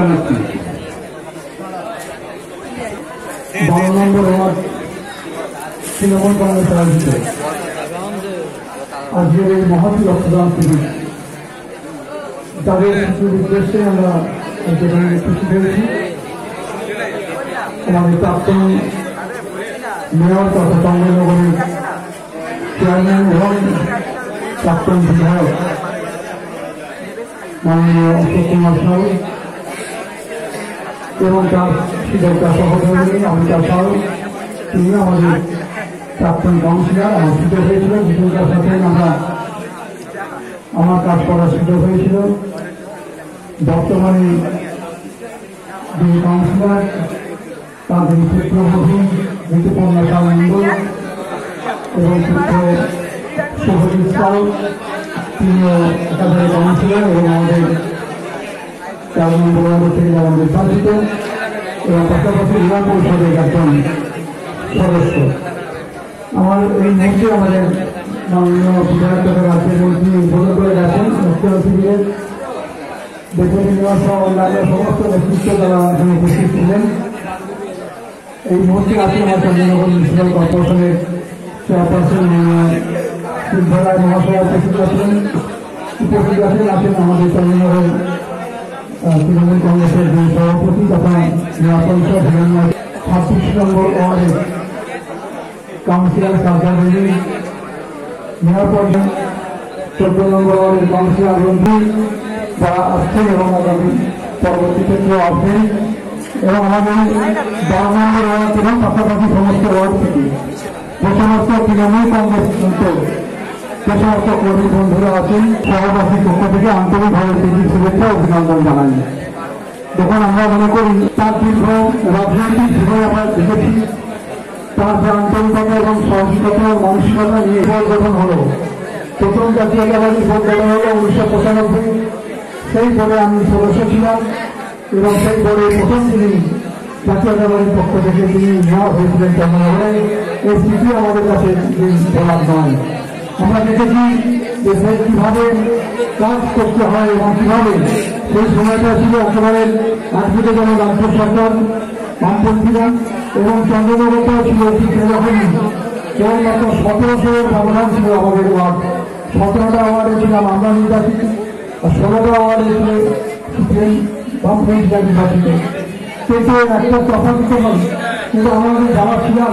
জানাচ্ছি। 12 নম্বর ওয়ার্ড তৃণমূল কংগ্রেস আয়োজিত আজকের এই মহৎ রক্তদান শিবির, তাদের উদ্দেশ্যে আমরা খুশি হয়েছি। আমাদের প্রাক্তন মেয়র তথা চন্দ্রনগরের চেয়ারম্যান এবং প্রাক্তন বিধায়ক মাননীয় অশোক কুমার সাউ এবং তার সহধর্মী অমিতা সাউ, তিনি আমাদের প্রাক্তন কাউন্সিলর। আমার সুযোগ হয়েছিল বিপুলতার সাথে আমার কাজ করার সুযোগ হয়েছিল। বর্তমানে যিনি কাউন্সিলর তাদের পুত্রবধূ ঋতুপর্ণা সাউ মন্ডল এবং পুত্র শুভজিৎ সাউ, তিনিও একাধারে কাউন্সিলর এবং আমাদের 4 নম্বর ওয়ার্ড থেকে যারা নির্বাচিত এবং পাশাপাশি জেলা পরিষদের একজন সদস্য। আমার এই মুহূর্তে আমাদের মাননীয় বিধায়ক তথা রাজ্যের মন্ত্রী উদ্বোধন করে গেছেন মুখ্য শিবিরের ডেপুটি মেয়র সহ অন্যান্য সমস্ত নেতৃত্ব যারা এখানে উপস্থিত ছিলেন। এই মুহূর্তে আছে আমার চন্দ্রনগর মিউনিসিপ্যাল কর্পোরেশনের চেয়ারপারসন সিদ্ধা রায় মহাশয় উপস্থিত আছেন। আছেন আমাদের চন্দ্রনগর তৃণমূল কংগ্রেসের যে সভাপতি তথা মেয়র পরিষদ 26 নম্বর ওয়ার্ডের কাউন্সিলর সাজ্জাদ, মেয়র পরিষদ 14 নম্বর ওয়ার্ডের কাউন্সিলর রঞ্জিত, যারা আসছেন এবং আগামী পরবর্তী ক্ষেত্রে আসবেন, এবং আমাদের 12 নম্বর ওয়ার্ড এবং পাশাপাশি সমস্ত ওয়ার্ড থেকে যে সমস্ত তৃণমূল কংগ্রেস যে সমস্ত কর্মী বন্ধুরা আছেন সভাবাসীর পক্ষ থেকে আন্তরিকভাবে প্রীতি শুভেচ্ছা অভিনন্দন জানাই। যখন আমরা মনে করি তার দীর্ঘ রাজনৈতিক জীবনে আমরা দেখেছি, তার যে আন্তরিকতা এবং সহযোগিতা মানসিকতা নিয়ে ভোট গঠন হল। প্রথম জাতীয়তাবাদী ভোট গঠন হল 1995। সেই বোর্ডে আমি সদস্য ছিলাম এবং সেই বোর্ডে প্রথম তিনি জাতীয়তাবাদীর পক্ষ থেকে তিনি নেওয়া হয়েছিলেন চন্দ্রনগরে। এই স্মৃতি আমাদের কাছে বলার নয়। আমরা দেখেছি যে সে কিভাবে কাজ করতে হয় এবং কিভাবে সেই সময়টা ছিল একেবারে একদিকে যেমন রাজ্য সরকার বামপন্থীরা এবং চন্দ্রনগরটাও ছিল ঠিক সেরকমই। কেবলমাত্র 1700 ব্যবধান ছিল আমাদের ওয়ার্ড। 17টা ওয়ার্ডে ছিলাম আমরা নির্বাচিত আর 16টা ওয়ার্ডে ছিলেন বামপন্থীরা নির্বাচিত। কিন্তু একটা তফাৎ হয়, কিন্তু আমাদের যারা ছিলাম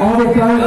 আমাদের প্রায়